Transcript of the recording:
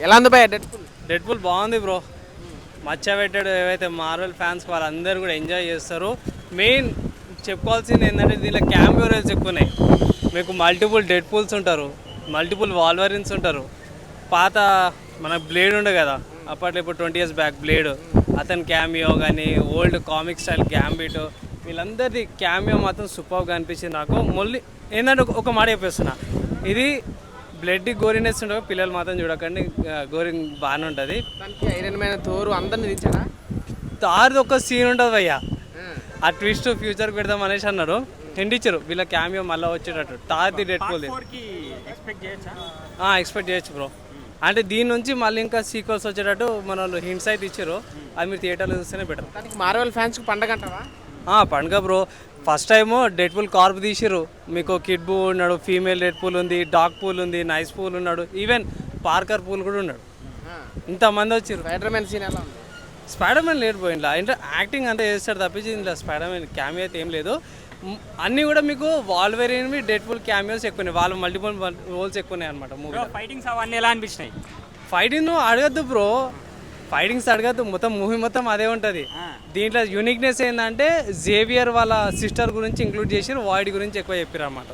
ఎలా ఉంది భయ డెడ్పూల్? డెడ్పూల్ బాగుంది బ్రో. మచ్చ పెట్టాడు ఏవైతే మార్వెల్ ఫ్యాన్స్ వాళ్ళందరూ కూడా ఎంజాయ్ చేస్తారు. మెయిన్ చెప్పుకోవాల్సింది ఏంటంటే దీనిలో క్యామియో రోల్స్ ఎక్కువ ఉన్నాయి. మీకు మల్టిపుల్ డెడ్పూల్స్ ఉంటారు, మల్టిపుల్ వాల్వరిన్స్ ఉంటారు. పాత మన బ్లేడ్ ఉండే కదా అప్పట్లో, ఇప్పుడు 20 years బ్యాక్ బ్లేడ్, అతని క్యామియో కానీ ఓల్డ్ కామిక్ స్టైల్ గ్యాంబిట్, వీళ్ళందరిది క్యామియో మాత్రం సూపర్గా అనిపించింది నాకు. మళ్ళీ ఏంటంటే ఒక మాట చెప్పేస్తున్నా, ఇది బ్లడ్ గోరినెస్ ఉంటుంది, పిల్లలు మాత్రం చూడకండి, గోరి బాగానే ఉంటుంది. దానికి ఐరన్ మ్యాన్ థోర్ అందరిని దించాడా? తారిది ఒక సీన్ ఉంటుంది భయ్య, ఆ ట్విస్ట్ ఫ్యూచర్కి పెడదాం అనేసి అన్నారు. ఇచ్చారు వీళ్ళ క్యామియో మళ్ళీ వచ్చేటట్టు. తారిది డెడ్పూల్ ఎక్స్పెక్ట్ చేయొచ్చు బ్రో. అంటే దీని నుంచి మళ్ళీ ఇంకా సీక్వెల్స్ వచ్చేటట్టు మన వాళ్ళు హింట్స్ అయితే ఇచ్చారు. అది మీరు థియేటర్లో చూస్తేనే బెటర్. దానికి మార్వెల్ ఫ్యాన్స్కి పండగ అంటావా? పండుగ bro. First time Deadpool corps తీసిర్రు. మీకు కిడ్ బూ ఉన్నాడు, ఫీమేల్ డెడ్పూల్ ఉంది, డాగ్ పూల్ ఉంది, నైస్ పూల్ ఉన్నాడు, ఈవెన్ పార్కర్ పూల్ కూడా ఉన్నాడు. ఇంతమంది వచ్చారు. స్పైడర్ మ్యాన్ సీన్ ఎలా ఉంది? స్పైడర్ మ్యాన్ లేడు పోయిందా, అంటే యాక్టింగ్ అంతా చేస్తాడు తప్పించి ఇంట్లో స్పైడర్ మ్యాన్ క్యామియో అయితే ఏం లేదు. అన్నీ కూడా మీకు వాల్వెరిన్వి డెడ్పూల్ క్యామియోస్ ఎక్కువ, వాళ్ళు మల్టిపుల్ రోల్స్ ఎక్కువ ఉన్నాయి అనమాట మూవీ. ఫైటింగ్స్ అవన్నీ ఎలా అనిపించినాయి? ఫైటింగ్ అడగద్దు బ్రో, ఫైటింగ్స్ అడగద్దు, మొత్తం మూవీ మొత్తం అదే ఉంటుంది. దీంట్లో యూనిక్నెస్ ఏంటంటే జేవియర్ వాళ్ళ సిస్టర్ గురించి ఇంక్లూడ్ చేసి వాయిడ్ గురించి ఎక్కువ చెప్పారు అనమాట.